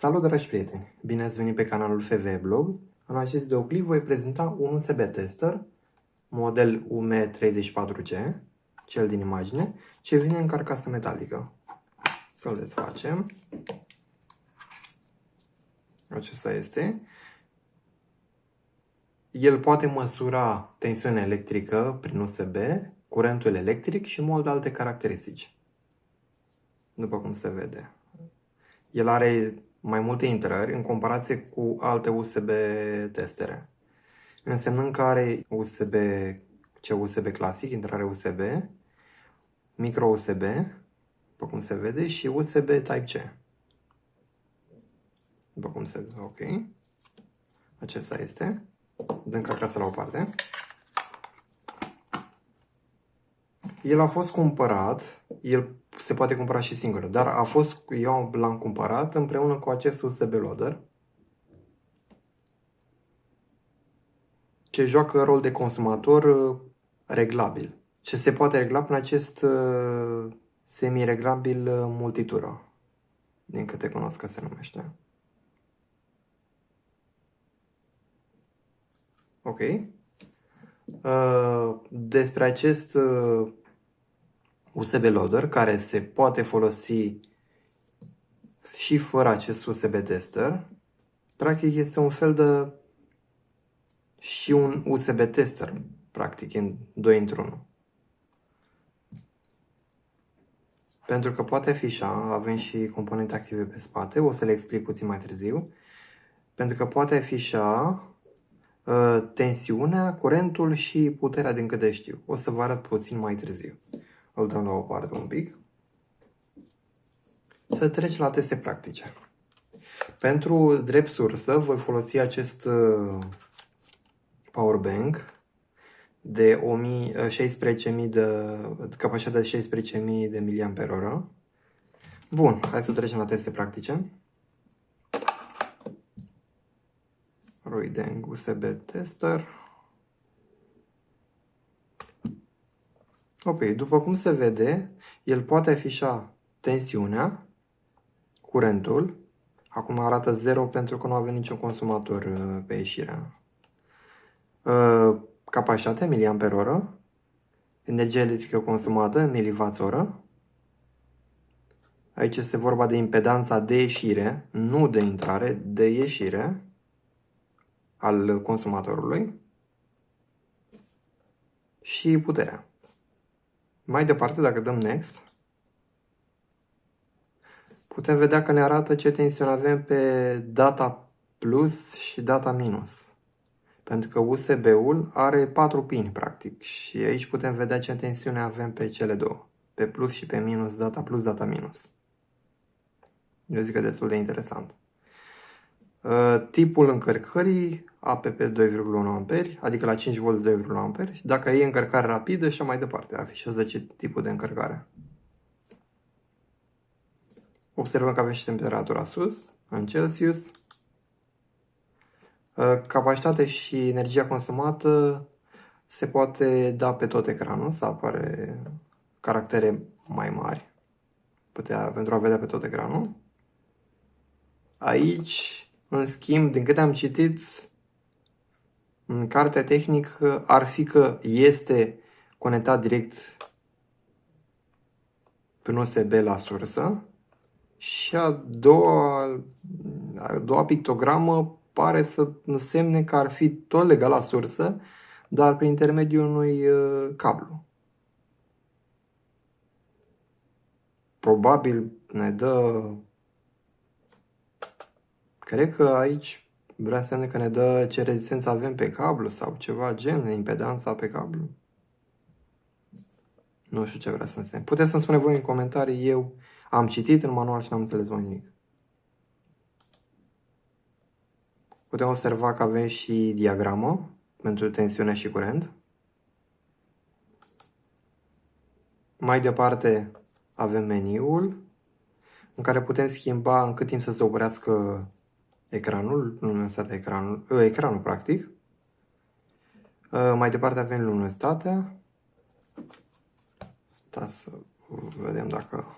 Salut, dragi prieteni! Bine ați venit pe canalul FV Blog. În acest videoclip voi prezenta un USB tester model UM34C, cel din imagine, ce vine în carcasă metalică. Să-l desfacem. Acesta este. El poate măsura tensiunea electrică prin USB, curentul electric și multe alte caracteristici. După cum se vede. El are mai multe intrări în comparație cu alte USB testere. Însemnând că are USB clasic, intrare USB, micro USB, după cum se vede, și USB Type-C. După cum se vede, ok. Acesta este. Dăm carcasa la o parte. El a fost cumpărat, el se poate cumpăra și singur, dar eu l-am cumpărat împreună cu acest USB loader, ce joacă rol de consumator reglabil. Ce se poate regla prin acest semi-reglabil multitură, din câte cunosc că se numește. Ok. Despre acest USB loader, care se poate folosi și fără acest USB tester, practic este un fel de și un USB tester, practic, în 2 într-1. Pentru că poate afișa, avem și componente active pe spate, o să le explic puțin mai târziu, pentru că poate afișa tensiunea, curentul și puterea, din câte știu. O să vă arăt puțin mai târziu. Îl dăm la o parte un pic. Să treci la teste practice. Pentru drept sursă voi folosi acest powerbank de 16.000 de capacitate de 16.000 de mAh. Bun, hai să trecem la teste practice. Roideng USB tester. Ok, după cum se vede, el poate afișa tensiunea, curentul. Acum arată 0 pentru că nu avem niciun consumator pe ieșire. Capacitate, mAh. Energia electrică consumată, în mWh. Aici este vorba de impedanța de ieșire, nu de intrare, de ieșire al consumatorului. Și puterea. Mai departe, dacă dăm Next, putem vedea că ne arată ce tensiune avem pe data plus și data minus. Pentru că USB-ul are 4 pini, practic. Și aici putem vedea ce tensiune avem pe cele două. Pe plus și pe minus, data plus, data minus. Eu zic că destul de interesant. Tipul încărcării, APP 2,1 A, adică la 5V 2,1 A. Dacă e încărcare rapidă și mai departe, afișează ce tipul de încărcare. Observăm că avem și temperatura sus, în Celsius. Capacitate și energia consumată se poate da pe tot ecranul, să apare caractere mai mari pentru a vedea pe tot ecranul. Aici, în schimb, din câte am citit, în cartea tehnică ar fi că este conectat direct prin USB la sursă și a doua pictogramă pare să însemne că ar fi tot legat la sursă, dar prin intermediul unui cablu. Probabil ne dă... Cred că aici vrea să că ne dă ce rezistență avem pe cablu sau ceva gen, impedanța pe cablu. Nu știu ce vrea să însemne. Puteți să-mi spuneți voi în comentarii, eu am citit în manual și n-am înțeles mai nimic. Putem observa că avem și diagramă pentru tensiune și curent. Mai departe avem meniul în care putem schimba în cât timp să se oprească ecranul, luminositatea ecranul practic. Mai departe avem luminositatea. Stați să vedem dacă...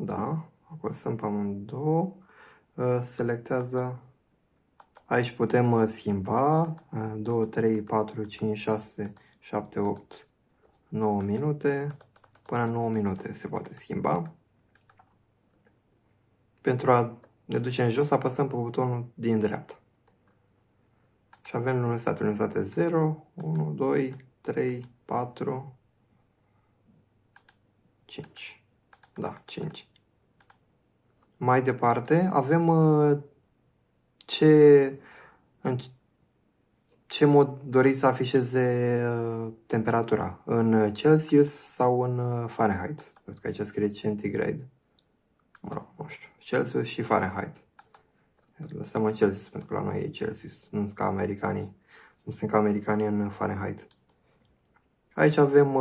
Da, apăsăm pe amândouă, selectează, aici putem schimba 2, 3, 4, 5, 6, 7, 8, 9 minute, până 9 minute se poate schimba. Pentru a ne duce în jos, apăsăm pe butonul din dreapta. Și avem luminositate 0, 1, 2, 3, 4, 5. Da, 5. Mai departe, avem în ce mod doriți să afișeze temperatura, în Celsius sau în Fahrenheit. Pentru că aici scrie centigrade. Mă rog, nu știu, Celsius și Fahrenheit. Lăsăm în Celsius, pentru că la noi e Celsius, nu sunt ca americanii. Nu sunt ca americanii în Fahrenheit. Aici avem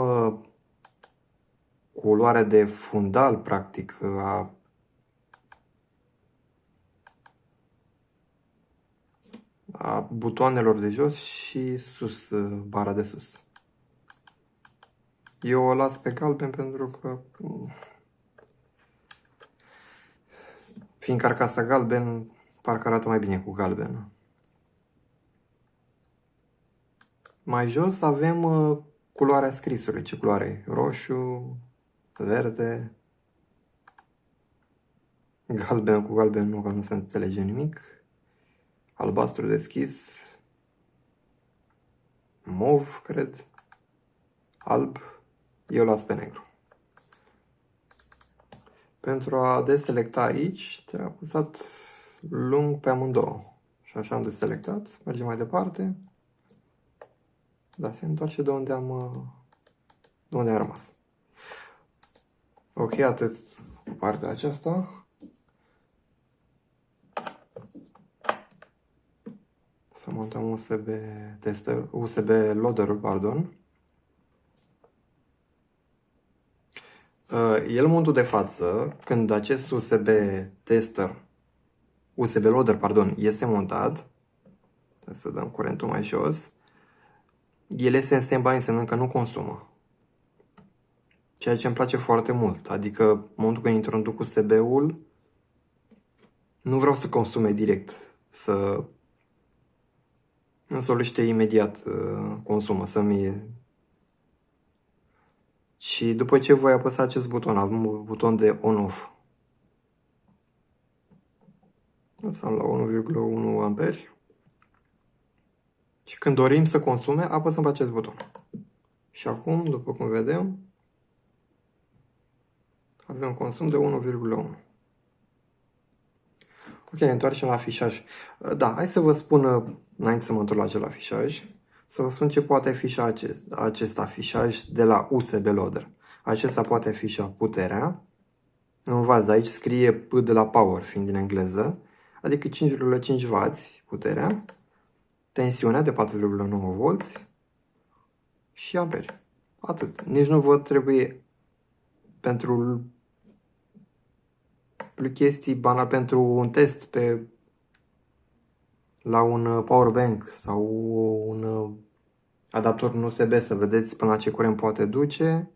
culoarea de fundal, practic, a butoanelor de jos și sus, bara de sus. Eu o las pe galben pentru că, fiind carcasa galben, parcă arată mai bine cu galben. Mai jos avem culoarea scrisului. Ce culoare? Roșu, verde, galben cu galben nu, că nu se înțelege nimic. Albastru deschis, mov, cred, alb, eu las pe negru. Pentru a deselecta aici, trebuie apăsat lung pe amândouă. Și așa am deselectat, mergem mai departe. Da, se întoarce de unde am rămas. Ok, atât cu partea aceasta. Să montăm USB tester, USB loader-ul, pardon. El în momentul de față, când acest USB tester, USB loader, pardon, este montat, să dăm curentul mai jos, el este în standby, însemnând că nu consumă. Ceea ce îmi place foarte mult, adică în momentul când introduc USB-ul, nu vreau să consume direct, să îmi solicite imediat consumă, Și după ce voi apăsa acest buton, avem un buton de on-off. Lăsăm la 1,1 amperi. Și când dorim să consume, apăsăm pe acest buton. Și acum, după cum vedem, avem consum de 1,1. Ok, ne întoarcem la afișaj. Da, hai să vă spun, înainte să mă întorc la acel afișaj, să vă spun ce poate afișa acest afișaj de la USB Loader. Acesta poate afișa puterea. În vaz, aici scrie P de la power, fiind din engleză, adică 5,5W puterea, tensiunea de 4,9V și amperi. Atât. Nici nu vă trebuie pentru chestii banale, pentru un test la un power bank sau un adaptor USB să vedeți până la ce curent poate duce,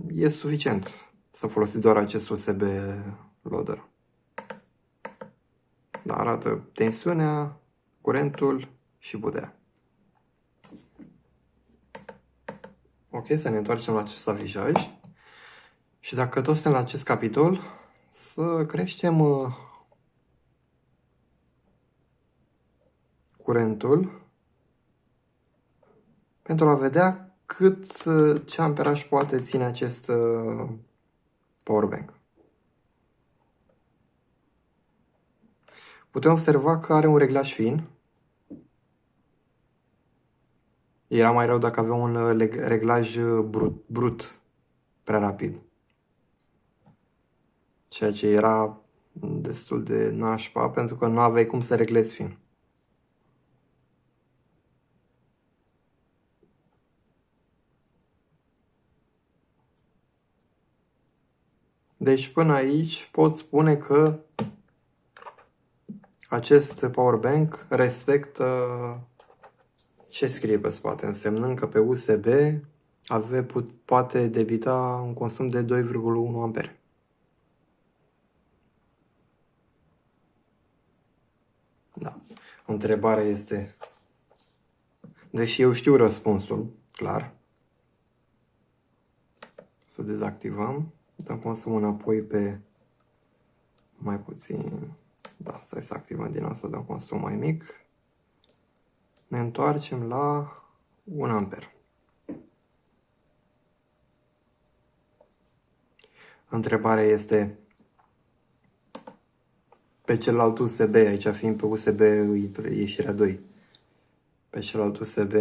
e suficient să folosiți doar acest USB loader. Da, arată tensiunea, curentul și puterea. Ok, să ne întoarcem la acest afișaj. Și dacă tot suntem la acest capitol, să creștem curentul pentru a vedea ce amperaj poate ține acest powerbank. Putem observa că are un reglaj fin. Era mai rău dacă avea un reglaj brut, prea rapid. Ceea ce era destul de nașpa, pentru că nu aveai cum să reglezi fin. Deci până aici pot spune că acest powerbank respectă ce scrie pe spate, însemnând că pe USB poate debita un consum de 2,1 ampere. Întrebarea este, deși eu știu răspunsul, clar, să dezactivăm, dăm consum înapoi pe mai puțin, da, stai să activăm din nou, să dăm consum mai mic, ne întoarcem la 1 amper. Întrebarea este, pe celălalt USB, aici fiind pe USB ieșirea 2, pe celălalt USB,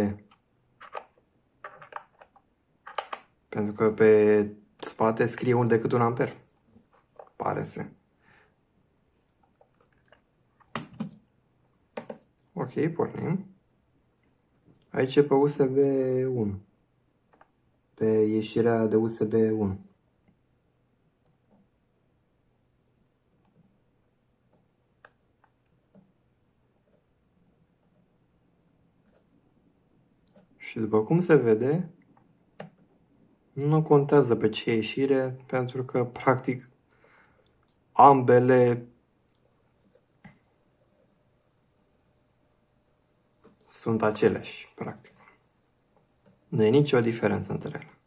pentru că pe spate scrie un decât 1 amper, pare să. Ok, pornim. Aici e pe USB 1, pe ieșirea de USB 1. Și după cum se vede, nu contează pe ce ieșire, pentru că, practic, ambele sunt aceleași, practic. Nu e nicio diferență între ele.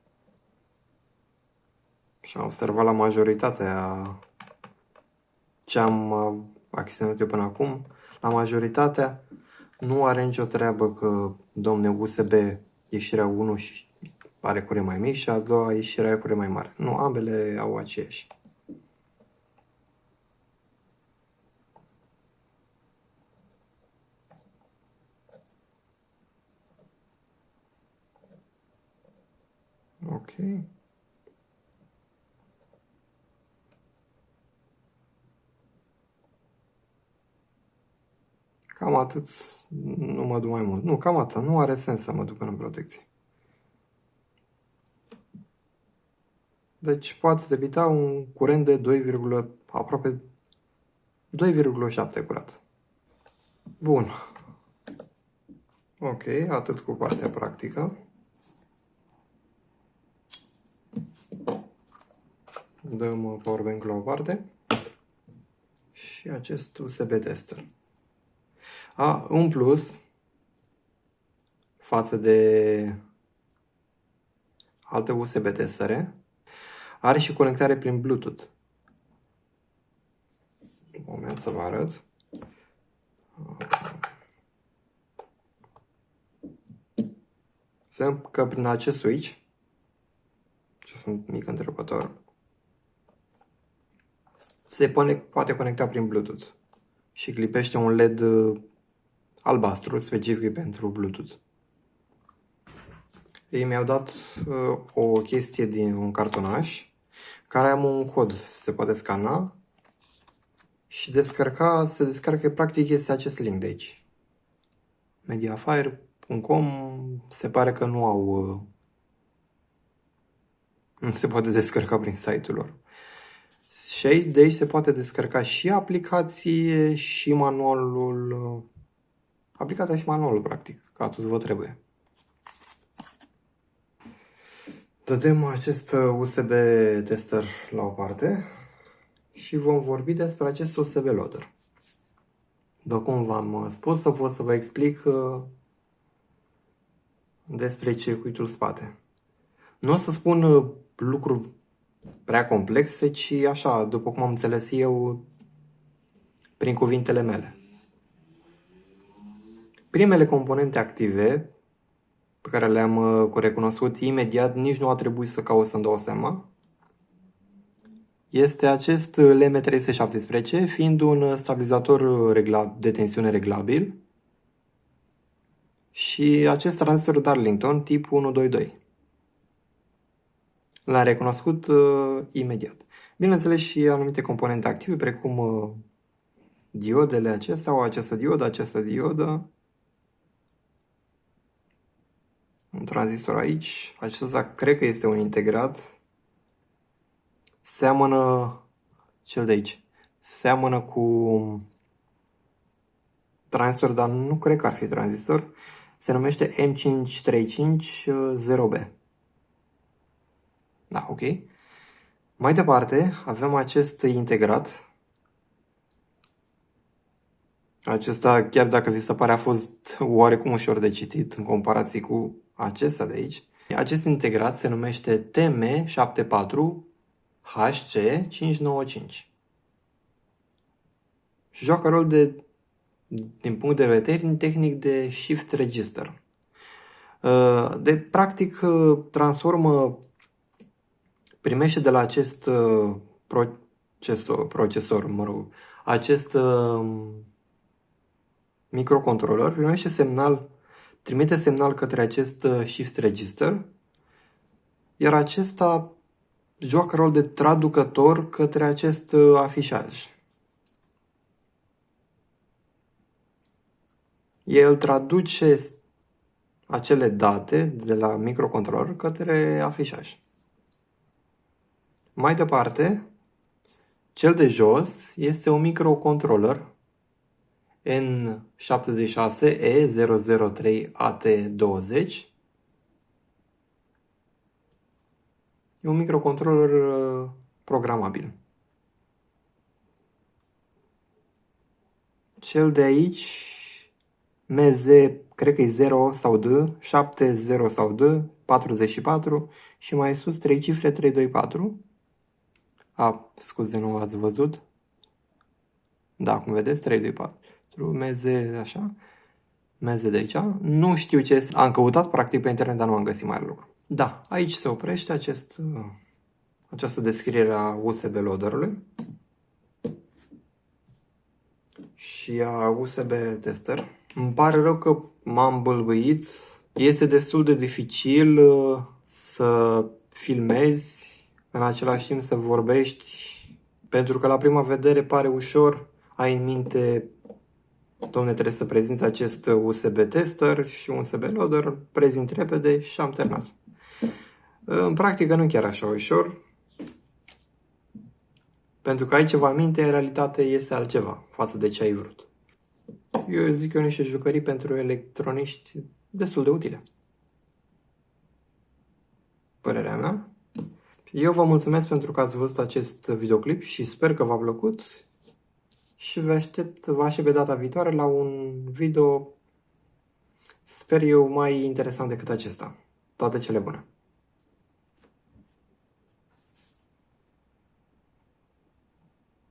Și am observat la majoritatea ce am achiziționat eu până acum, la majoritatea nu are nicio treabă că, domne, USB ieșirea 1 și are curent mai mic și a doua ieșire are curent mai mare. Nu, ambele au aceeași. Ok. Cam atât. Nu mă duc mai mult. Nu, cam atât. Nu are sens să mă duc în protecție. Deci poate debita un curent de 2, aproape 2,7 curat. Bun. Ok, atât cu partea practică. Dăm powerbank-ul la o parte. Și acest USB tester. În plus, față de alte USB testere, are și conectare prin Bluetooth. Un moment să vă arăt. Semn că prin acest switch, ce sunt mic întrerupător, se poate conecta prin Bluetooth și clipește un LED albastru specific pentru Bluetooth. Ei mi-au dat o chestie din un cartonaș care am un cod, se poate scana și se descarcă, practic este acest link de aici. Mediafire.com, se pare că nu au, nu se poate descărca prin site-ul lor. Și de aici se poate descărca și aplicație și manualul, aplicația și manualul, practic, ca atât vă trebuie. Dădem acest USB tester la o parte și vom vorbi despre acest USB loader. După cum v-am spus, o să vă explic despre circuitul spate. Nu o să spun lucruri prea complexe, ci așa, după cum am înțeles eu, prin cuvintele mele. Primele componente active pe care le-am recunoscut imediat, nici nu a trebuit să caut să-mi dau seama, este acest LM317, fiind un stabilizator de tensiune reglabil și acest tranzistor Darlington tip 122. L-am recunoscut imediat. Bineînțeles și anumite componente active, precum diodele acestea, au această diodă, un tranzistor aici, acesta cred că este un integrat, seamănă, cel de aici, seamănă cu tranzistor, dar nu cred că ar fi tranzistor, se numește M535-0B. Da, ok. Mai departe, avem acest integrat, Acesta, chiar dacă vi se pare, a fost oarecum ușor de citit în comparație cu acesta de aici. Acest integrat se numește TM74HC595 și joacă rol din punct de vedere tehnic de Shift Register. Practic, primește de la acest procesor, acest microcontroller, trimite semnal către acest Shift Register, iar acesta joacă rol de traducător către acest afișaj. El traduce acele date de la microcontroller către afișaj. Mai departe, cel de jos este un microcontroller N76E003AT20. E un microcontroller programabil. Cel de aici, MZ, cred că e 0 sau D, 70 sau D, 44 și mai sus 3 cifre 324. Scuze, nu ați văzut? Da, cum vedeți, 324. MZ, așa. MZ de aici. Nu știu ce este. Am căutat practic pe internet, dar nu am găsit mare lucru. Da, aici se oprește această descriere a USB loaderului și a USB tester. Îmi pare rău că m-am bâlbâit. Este destul de dificil să filmezi, în același timp să vorbești, pentru că la prima vedere pare ușor. Ai în minte, domne, trebuie să prezinți acest USB tester și un USB loader, prezinți repede și am terminat. În practică nu chiar așa ușor, pentru că ai ceva în minte, în realitate este altceva față de ce ai vrut. Eu zic niște jucării pentru electroniști destul de utile. Părerea mea. Eu vă mulțumesc pentru că ați văzut acest videoclip și sper că v-a plăcut și vă aștept data viitoare la un video, sper eu, mai interesant decât acesta. Toate cele bune!